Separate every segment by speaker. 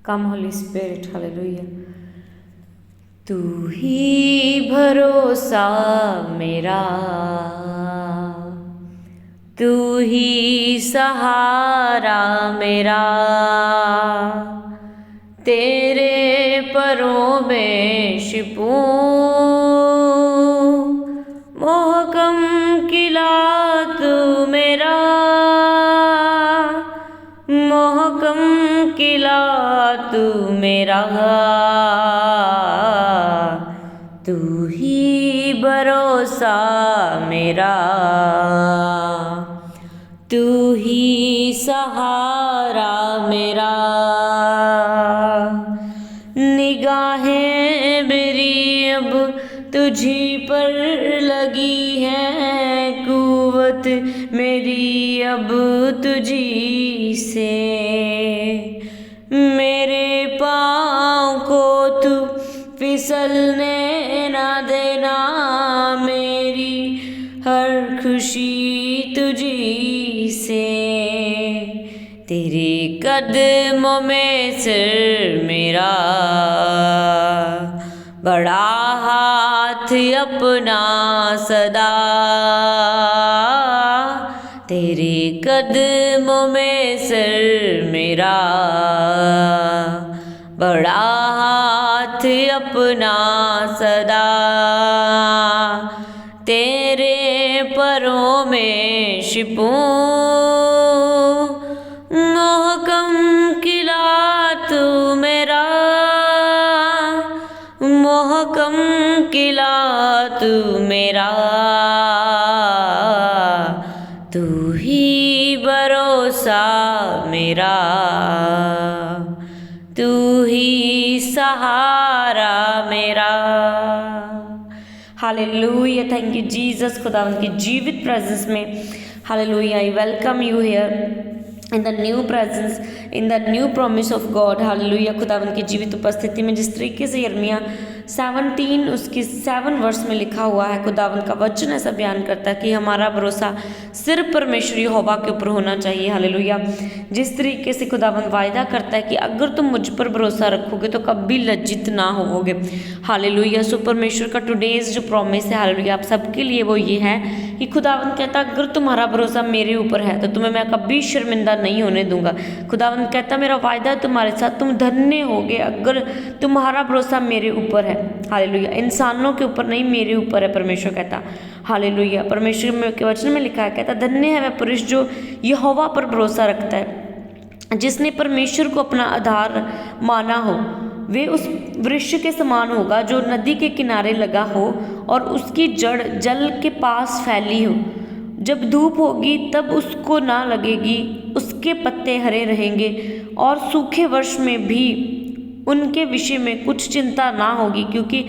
Speaker 1: कम Holi spirit, hallelujah. तू ही भरोसा मेरा, तू ही सहारा मेरा, तेरे परों में छिपूं, मोहकम किला तू मेरा, मोहकम किला तू मेरा, तू ही भरोसा मेरा, तू ही सहारा मेरा। निगाहें मेरी अब तुझी पर लगी है, कुव्वत मेरी अब तुझी से, मेरे पाँव को तू फिसलने ना देना, मेरी हर खुशी तुझी से, तेरे कदमों में सिर मेरा, बड़ा हाथ अपना सदा, तेरे कदमों में सिर मेरा, बड़ा हाथ अपना सदा, तेरे परों में छिपूं, मोहकम किला तू मेरा, मोहकम किला तू मेरा, तू ही भरोसा मेरा, तू ही सहारा मेरा। Hallelujah, thank you Jesus. खुदावंद की जीवित प्रेजेंस में hallelujah, I welcome you here in the new presence, in the new promise of God. Hallelujah, खुदावंद की जीवित उपस्थिति में जिस तरीके से यिर्मयाह 17 उसकी 7 वर्ष में लिखा हुआ है, खुदावंद का वचन ऐसा बयान करता है कि हमारा भरोसा सिर्फ परमेश्वर यहोवा के ऊपर होना चाहिए। हालेलुया, जिस तरीके से खुदावंद वायदा करता है कि अगर तुम मुझ पर भरोसा रखोगे तो कभी लज्जित ना होवोगे। हालेलुया, सो परमेश्वर का टुडेज जो प्रॉमिस है हालेलुया आप सबके लिए वो ये है कि खुदावंद कहता अगर तुम्हारा भरोसा मेरे ऊपर है तो तुम्हें मैं कभी शर्मिंदा नहीं होने दूंगा। खुदावंद कहता मेरा वायदा है तुम्हारे साथ, तुम धन्य होगे अगर तुम्हारा भरोसा मेरे ऊपर है। हालेलुया, इंसानों के ऊपर नहीं, मेरे ऊपर है, परमेश्वर कहता। हालेलुया, परमेश्वर के वचन में लिखा है, कहता धन्य है वह पुरुष जो यहोवा पर भरोसा रखता है, जिसने परमेश्वर को अपना आधार माना हो। वे उस वृक्ष के समान होगा जो नदी के किनारे लगा हो और उसकी जड़ जल के पास फैली हो। जब धूप होगी तब उसको ना लगेगी, उसके पत्ते हरे रहेंगे और सूखे वर्ष में भी उनके विषय में कुछ चिंता ना होगी, क्योंकि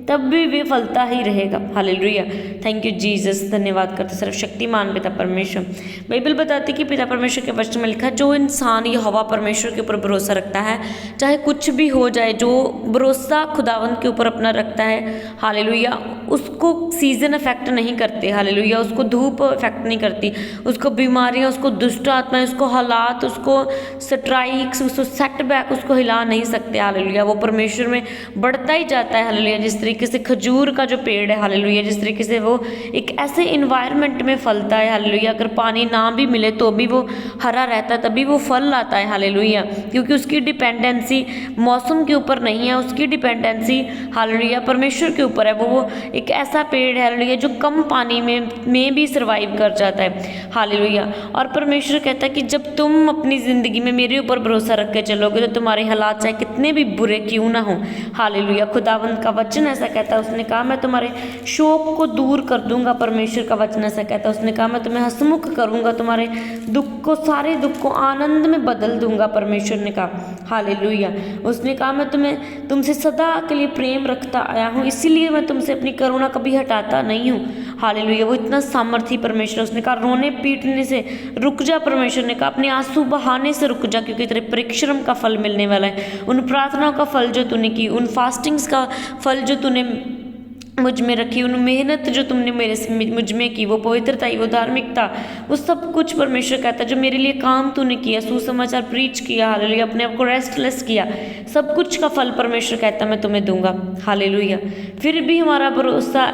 Speaker 1: तब भी वे फलता ही रहेगा। Hallelujah, thank you Jesus. धन्यवाद करते सर्वशक्तिमान पिता परमेश्वर। बाइबल बताती कि पिता परमेश्वर के वचन में लिखा जो इंसान यहोवा परमेश्वर के ऊपर भरोसा रखता है, चाहे कुछ भी हो जाए, जो भरोसा खुदावंद के ऊपर अपना रखता है, हालेलुया, उसको सीजन अफेक्ट नहीं करते। हालेलुया, उसको धूप अफेक्ट नहीं करती, उसको बीमारियाँ, उसको दुष्ट आत्माएं, उसको हालात, उसको स्ट्राइक्स, उसको सेटबैक उसको हिला नहीं सकते। हालेलुया, वो परमेश्वर में बढ़ता ही जाता है। हालेलुया, जिस तरीके से खजूर का जो पेड़ है, हालेलुया, जिस तरीके से वो एक ऐसे इन्वायरमेंट में फलता है, हालेलुया, अगर पानी ना भी मिले तो भी वो हरा रहता है, तभी वो फल लाता है। हालेलुया, क्योंकि उसकी डिपेंडेंसी मौसम के ऊपर नहीं है, उसकी डिपेंडेंसी हालेलुया परमेश्वर के ऊपर है। वो एक ऐसा पेड़ है हालेलुया जो कम पानी में भी सर्वाइव कर जाता है। हालेलुया, और परमेश्वर कहता है कि जब तुम अपनी ज़िंदगी में मेरे ऊपर भरोसा रख के चलोगे तो तुम्हारे हालात चाहे कितने भी बुरे क्यों ना हो। हालेलुया, खुदावंद का वचन ऐसा कहता है, उसने कहा मैं तुम्हारे शोक को दूर कर दूंगा। परमेश्वर का वचन ऐसा कहता है, उसने कहा मैं तुम्हें हंसमुख करूंगा, तुम्हारे दुख को, सारे दुख को आनंद में बदल दूंगा। परमेश्वर ने कहा हालेलुया, उसने कहा मैं तुमसे सदा के लिए प्रेम रखता आया हूँ, इसीलिए मैं तुमसे अपनी करुणा कभी हटाता नहीं हूँ। हालेलुया, वो इतना सामर्थी परमेश्वर। उसने कहा रोने पीटने से रुक जा। परमेश्वर ने कहा अपने आंसू बहाने से रुक जा, क्योंकि तेरे परिश्रम का फल मिलने वाला है। उन प्रार्थनाओं का फल जो तूने की, उन फास्टिंग्स का फल जो तूने मुझ में रखी, उन मेहनत जो तुमने मुझ में की, वो पवित्रता, वो धार्मिकता, वो सब कुछ परमेश्वर कहता है जो मेरे लिए काम तूने किया, सुसमाचार प्रीच किया, हालेलुया, अपने आप को रेस्टलेस किया, सब कुछ का फल परमेश्वर कहता है मैं तुम्हें दूंगा, हालेलुया। फिर भी हमारा भरोसा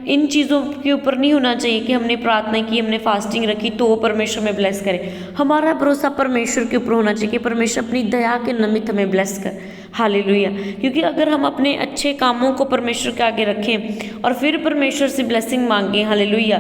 Speaker 1: इन चीज़ों के ऊपर नहीं होना चाहिए कि हमने प्रार्थना की, हमने फास्टिंग रखी तो वो परमेश्वर में ब्लेस करे। हमारा भरोसा परमेश्वर के ऊपर होना चाहिए कि परमेश्वर अपनी दया के निमित्त हमें ब्लेस कर, हालेलुया। क्योंकि अगर हम अपने अच्छे कामों को परमेश्वर के आगे रखें और फिर परमेश्वर से ब्लेसिंग मांगें, हालेलुया,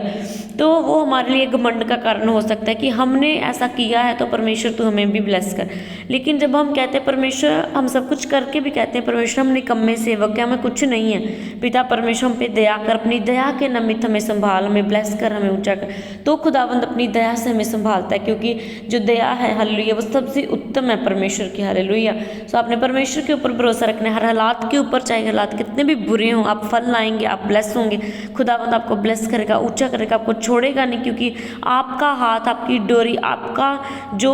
Speaker 1: तो वो हमारे लिए घमंड का कारण हो सकता है कि हमने ऐसा किया है तो परमेश्वर तू हमें भी ब्लेस कर। लेकिन जब हम कहते हैं परमेश्वर, हम सब कुछ करके भी कहते हैं परमेश्वर हम निकम्मे सेवक हैं, हमें कुछ नहीं है, पिता परमेश्वर हम पे दया कर, अपनी दया के निमित्त हमें संभाल, हमें ब्लेस कर, हमें ऊंचा कर, तो खुदावंद अपनी दया से हमें संभालता है। क्योंकि जो दया है, हालेलुया, वो सबसे उत्तम है परमेश्वर की, हालेलुया। तो आपने परमेश्वर के ऊपर भरोसा रखना है, हर हालात के ऊपर, चाहे हालात कितने भी बुरे हों, आप फल लाएंगे, आप ब्लेस होंगे, खुदावंद आपको ब्लेस करेगा, ऊंचा करेगा, आपको छोड़ेगा नहीं। क्योंकि आपका हाथ, आपकी डोरी, आपका जो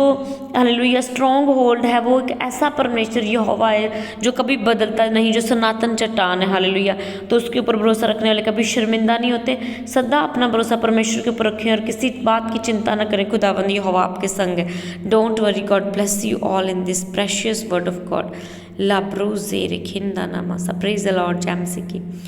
Speaker 1: हालेलुया स्ट्रॉन्ग होल्ड है, वो एक ऐसा परमेश्वर यहोवा है जो कभी बदलता नहीं, जो सनातन चट्टान है, हालेलुया। तो उसके ऊपर भरोसा रखने वाले कभी शर्मिंदा नहीं होते। सदा अपना भरोसा परमेश्वर के ऊपर रखें और किसी बात की चिंता न करें, खुदावंद यहोवा आपके संग है। Don't worry, God bless you all in this precious word of God. La brose rekhinda namasa. Praise the Lord, Jamsiki.